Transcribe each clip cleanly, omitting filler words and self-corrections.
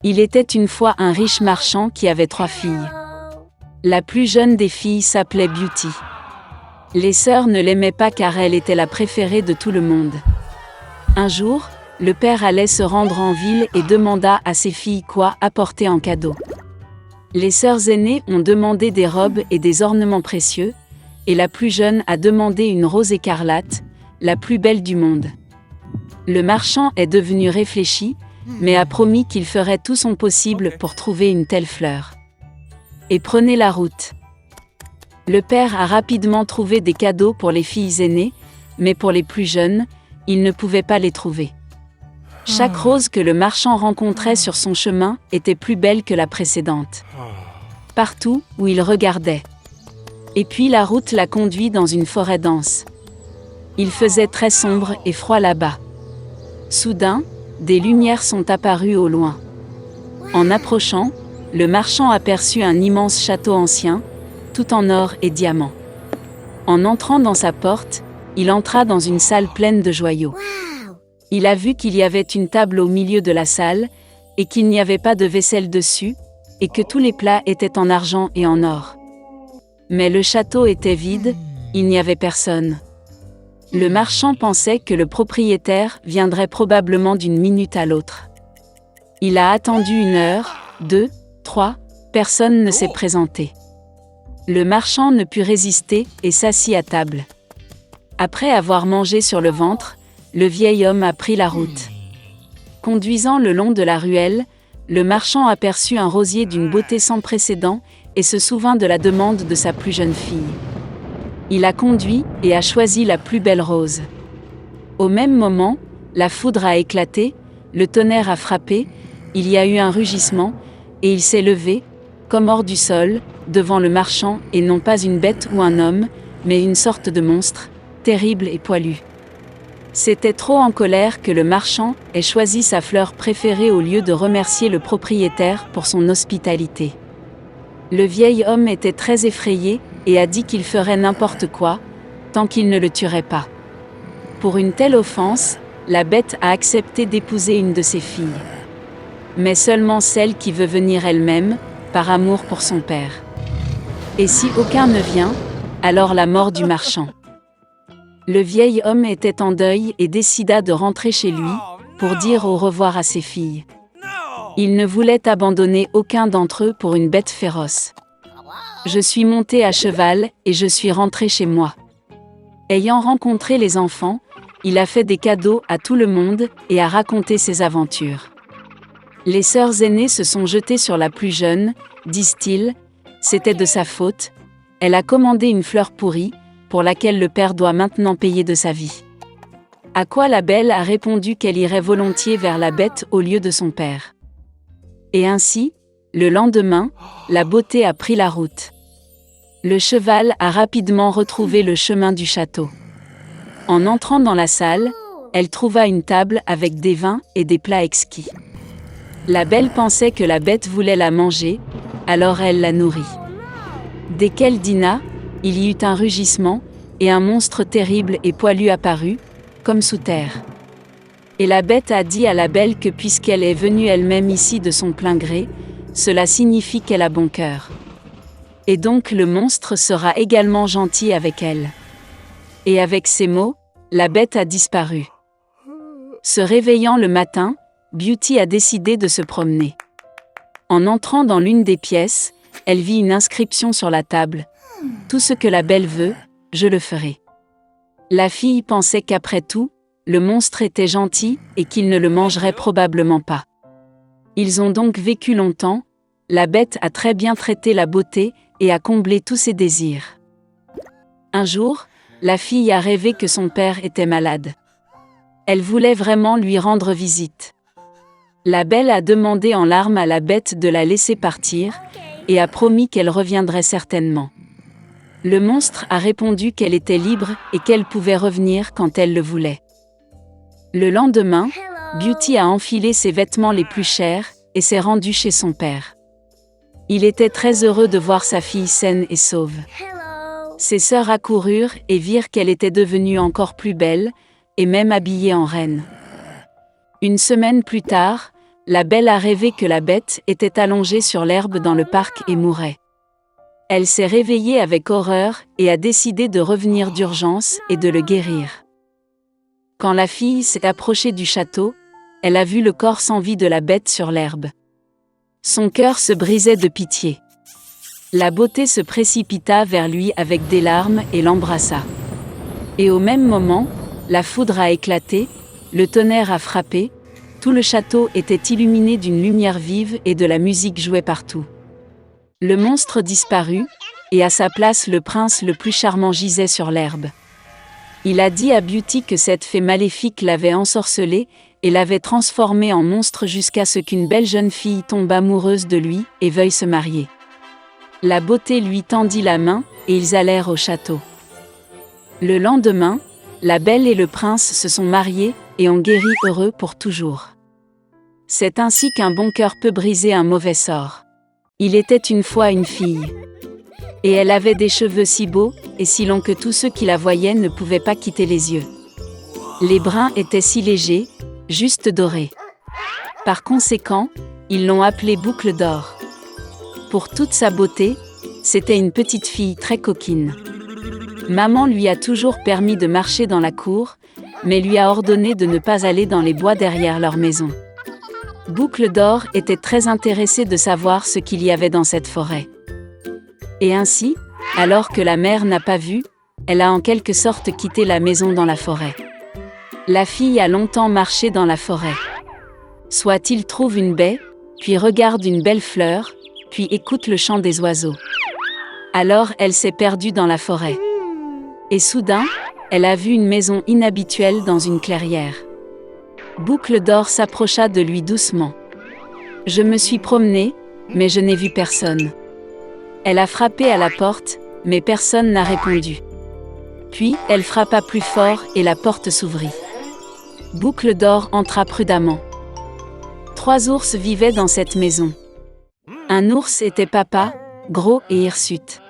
Il était une fois un riche marchand qui avait 3 filles. La plus jeune des filles s'appelait Beauty. Les sœurs ne l'aimaient pas car elle était la préférée de tout le monde. Un jour, le père allait se rendre en ville et demanda à ses filles quoi apporter en cadeau. Les sœurs aînées ont demandé des robes et des ornements précieux, et la plus jeune a demandé une rose écarlate, la plus belle du monde. Le marchand est devenu réfléchi, mais a promis qu'il ferait tout son possible pour trouver une telle fleur. Et prenez la route. Le père a rapidement trouvé des cadeaux pour les filles aînées, mais pour les plus jeunes, il ne pouvait pas les trouver. Chaque rose que le marchand rencontrait sur son chemin était plus belle que la précédente. Partout où il regardait. Et puis la route l'a conduit dans une forêt dense. Il faisait très sombre et froid là-bas. Soudain, des lumières sont apparues au loin. En approchant, le marchand aperçut un immense château ancien, tout en or et diamants. En entrant dans sa porte, il entra dans une salle pleine de joyaux. Il a vu qu'il y avait une table au milieu de la salle, et qu'il n'y avait pas de vaisselle dessus, et que tous les plats étaient en argent et en or. Mais le château était vide, il n'y avait personne. Le marchand pensait que le propriétaire viendrait probablement d'une minute à l'autre. Il a attendu 1 heure, 2, 3, personne ne s'est présenté. Le marchand ne put résister et s'assit à table. Après avoir mangé sur le ventre, le vieil homme a pris la route. Conduisant le long de la ruelle, le marchand aperçut un rosier d'une beauté sans précédent et se souvint de la demande de sa plus jeune fille. Il a conduit et a choisi la plus belle rose. Au même moment, la foudre a éclaté, le tonnerre a frappé, il y a eu un rugissement, et il s'est levé, comme hors du sol, devant le marchand et non pas une bête ou un homme, mais une sorte de monstre, terrible et poilu. C'était trop en colère que le marchand ait choisi sa fleur préférée au lieu de remercier le propriétaire pour son hospitalité. Le vieil homme était très effrayé et a dit qu'il ferait n'importe quoi, tant qu'il ne le tuerait pas. Pour une telle offense, la bête a accepté d'épouser une de ses filles. Mais seulement celle qui veut venir elle-même, par amour pour son père. Et si aucun ne vient, alors la mort du marchand. Le vieil homme était en deuil et décida de rentrer chez lui, pour dire au revoir à ses filles. Il ne voulait abandonner aucun d'entre eux pour une bête féroce. Je suis monté à cheval et je suis rentré chez moi. Ayant rencontré les enfants, il a fait des cadeaux à tout le monde et a raconté ses aventures. Les sœurs aînées se sont jetées sur la plus jeune, disent-ils, c'était de sa faute, elle a commandé une fleur pourrie, pour laquelle le père doit maintenant payer de sa vie. À quoi la belle a répondu qu'elle irait volontiers vers la bête au lieu de son père. Et ainsi, le lendemain, la beauté a pris la route. Le cheval a rapidement retrouvé le chemin du château. En entrant dans la salle, elle trouva une table avec des vins et des plats exquis. La belle pensait que la bête voulait la manger, alors elle la nourrit. Dès qu'elle dîna, il y eut un rugissement, et un monstre terrible et poilu apparut, comme sous terre. Et la bête a dit à la belle que puisqu'elle est venue elle-même ici de son plein gré, cela signifie qu'elle a bon cœur. Et donc le monstre sera également gentil avec elle. Et avec ces mots, la bête a disparu. Se réveillant le matin, Beauty a décidé de se promener. En entrant dans l'une des pièces, elle vit une inscription sur la table. « Tout ce que la belle veut, je le ferai. » La fille pensait qu'après tout, le monstre était gentil et qu'il ne le mangerait probablement pas. Ils ont donc vécu longtemps, la bête a très bien traité la beauté et a comblé tous ses désirs. Un jour, la fille a rêvé que son père était malade. Elle voulait vraiment lui rendre visite. La belle a demandé en larmes à la bête de la laisser partir, et a promis qu'elle reviendrait certainement. Le monstre a répondu qu'elle était libre et qu'elle pouvait revenir quand elle le voulait. Le lendemain, Beauty a enfilé ses vêtements les plus chers et s'est rendue chez son père. Il était très heureux de voir sa fille saine et sauve. Ses sœurs accoururent et virent qu'elle était devenue encore plus belle, et même habillée en reine. Une semaine plus tard, la belle a rêvé que la bête était allongée sur l'herbe dans le parc et mourait. Elle s'est réveillée avec horreur et a décidé de revenir d'urgence et de le guérir. Quand la fille s'est approchée du château, elle a vu le corps sans vie de la bête sur l'herbe. Son cœur se brisait de pitié. La beauté se précipita vers lui avec des larmes et l'embrassa. Et au même moment, la foudre a éclaté, le tonnerre a frappé, tout le château était illuminé d'une lumière vive et de la musique jouait partout. Le monstre disparut, et à sa place le prince le plus charmant gisait sur l'herbe. Il a dit à Beauty que cette fée maléfique l'avait ensorcelé et l'avait transformé en monstre jusqu'à ce qu'une belle jeune fille tombe amoureuse de lui et veuille se marier. La beauté lui tendit la main et ils allèrent au château. Le lendemain, la belle et le prince se sont mariés et ont guéri heureux pour toujours. C'est ainsi qu'un bon cœur peut briser un mauvais sort. Il était une fois une fille. Et elle avait des cheveux si beaux et si longs que tous ceux qui la voyaient ne pouvaient pas quitter les yeux. Les brins étaient si légers, juste dorés. Par conséquent, ils l'ont appelée Boucle d'or. Pour toute sa beauté, c'était une petite fille très coquine. Maman lui a toujours permis de marcher dans la cour, mais lui a ordonné de ne pas aller dans les bois derrière leur maison. Boucle d'or était très intéressée de savoir ce qu'il y avait dans cette forêt. Et ainsi, alors que la mère n'a pas vu, elle a en quelque sorte quitté la maison dans la forêt. La fille a longtemps marché dans la forêt. Soit il trouve une baie, puis regarde une belle fleur, puis écoute le chant des oiseaux. Alors elle s'est perdue dans la forêt. Et soudain, elle a vu une maison inhabituelle dans une clairière. Boucle d'or s'approcha de lui doucement. « Je me suis promenée, mais je n'ai vu personne. » Elle a frappé à la porte, mais personne n'a répondu. Puis, elle frappa plus fort et la porte s'ouvrit. Boucle d'or entra prudemment. 3 ours vivaient dans cette maison. Un ours était papa, gros et hirsute.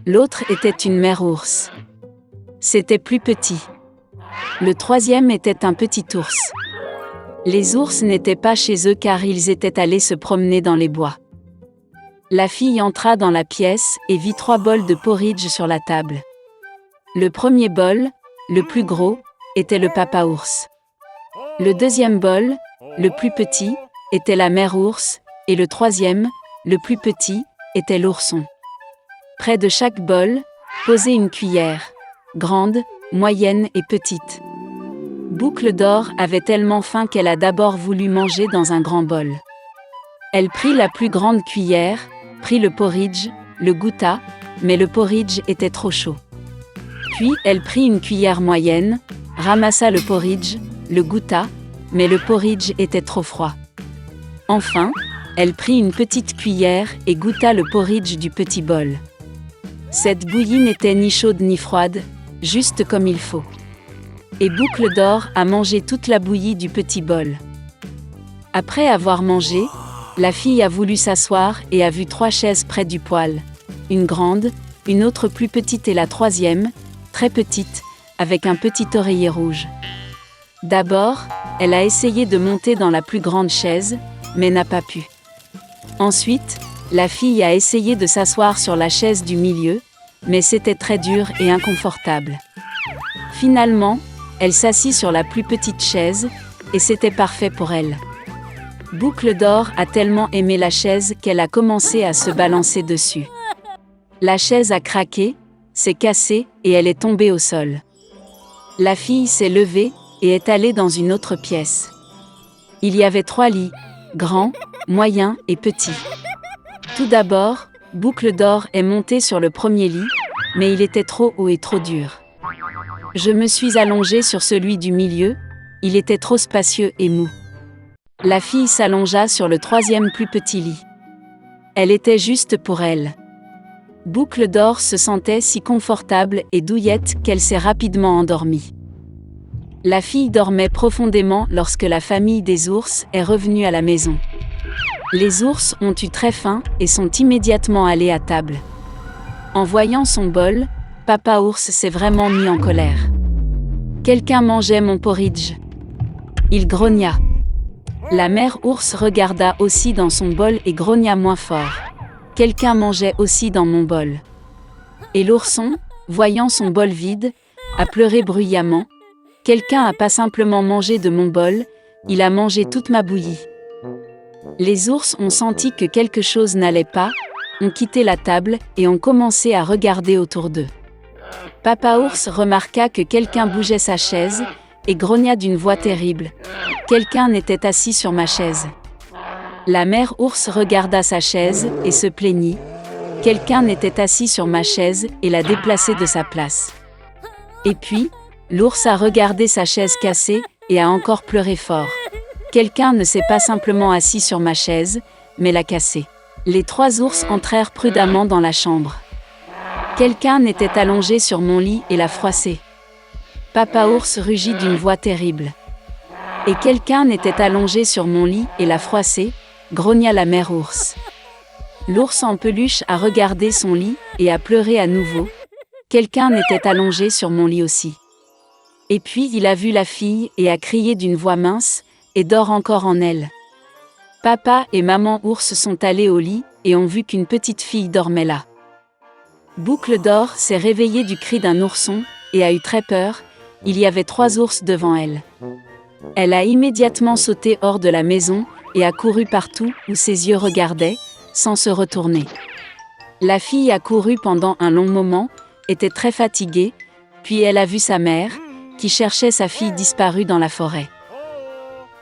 L'autre était une mère ours. C'était plus petit. Le 3e était un petit ours. Les ours n'étaient pas chez eux car ils étaient allés se promener dans les bois. La fille entra dans la pièce et vit 3 bols de porridge sur la table. Le premier bol, le plus gros, était le papa ours. Le 2e bol, le plus petit, était la mère ours, et le 3e, le plus petit, était l'ourson. Près de chaque bol, posait une cuillère, grande, moyenne et petite. Boucle d'or avait tellement faim qu'elle a d'abord voulu manger dans un grand bol. Elle prit la plus grande cuillère, prit le porridge, le goûta, mais le porridge était trop chaud. Puis elle prit une cuillère moyenne, ramassa le porridge, le goûta, mais le porridge était trop froid. Enfin, elle prit une petite cuillère et goûta le porridge du petit bol. Cette bouillie n'était ni chaude ni froide, juste comme il faut. Et Boucle d'or a mangé toute la bouillie du petit bol. Après avoir mangé, la fille a voulu s'asseoir et a vu 3 chaises près du poêle. Une grande, une autre plus petite et la 3e, très petite, avec un petit oreiller rouge. D'abord, elle a essayé de monter dans la plus grande chaise, mais n'a pas pu. Ensuite, la fille a essayé de s'asseoir sur la chaise du milieu, mais c'était très dur et inconfortable. Finalement, elle s'assit sur la plus petite chaise, et c'était parfait pour elle. Boucle d'or a tellement aimé la chaise qu'elle a commencé à se balancer dessus. La chaise a craqué, s'est cassée et elle est tombée au sol. La fille s'est levée et est allée dans une autre pièce. Il y avait 3 lits, grands, moyens et petits. Tout d'abord, Boucle d'or est montée sur le premier lit, mais il était trop haut et trop dur. Je me suis allongée sur celui du milieu, il était trop spacieux et mou. La fille s'allongea sur le 3e plus petit lit. Elle était juste pour elle. Boucle d'or se sentait si confortable et douillette qu'elle s'est rapidement endormie. La fille dormait profondément lorsque la famille des ours est revenue à la maison. Les ours ont eu très faim et sont immédiatement allés à table. En voyant son bol, Papa ours s'est vraiment mis en colère. Quelqu'un mangeait mon porridge. Il grogna. La mère ours regarda aussi dans son bol et grogna moins fort. Quelqu'un mangeait aussi dans mon bol. Et l'ourson, voyant son bol vide, a pleuré bruyamment. Quelqu'un a pas simplement mangé de mon bol, il a mangé toute ma bouillie. Les ours ont senti que quelque chose n'allait pas, ont quitté la table et ont commencé à regarder autour d'eux. Papa ours remarqua que quelqu'un bougeait sa chaise et grogna d'une voix terrible. Quelqu'un était assis sur ma chaise. La mère ours regarda sa chaise et se plaignit. Quelqu'un était assis sur ma chaise et l'a déplacée de sa place. Et puis, l'ours a regardé sa chaise cassée et a encore pleuré fort. Quelqu'un ne s'est pas simplement assis sur ma chaise, mais l'a cassée. Les 3 ours entrèrent prudemment dans la chambre. Quelqu'un était allongé sur mon lit et l'a froissé. Papa ours rugit d'une voix terrible. Et quelqu'un était allongé sur mon lit et l'a froissé, grogna la mère ours. L'ours en peluche a regardé son lit et a pleuré à nouveau. Quelqu'un était allongé sur mon lit aussi. Et puis il a vu la fille et a crié d'une voix mince, et dort encore en elle. Papa et maman ours sont allés au lit et ont vu qu'une petite fille dormait là. Boucle d'or s'est réveillée du cri d'un ourson et a eu très peur, il y avait 3 ours devant elle. Elle a immédiatement sauté hors de la maison et a couru partout où ses yeux regardaient, sans se retourner. La fille a couru pendant un long moment, était très fatiguée, puis elle a vu sa mère, qui cherchait sa fille disparue dans la forêt.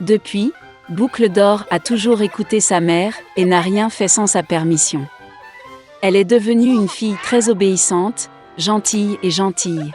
Depuis, Boucle d'or a toujours écouté sa mère et n'a rien fait sans sa permission. Elle est devenue une fille très obéissante, gentille et gentille.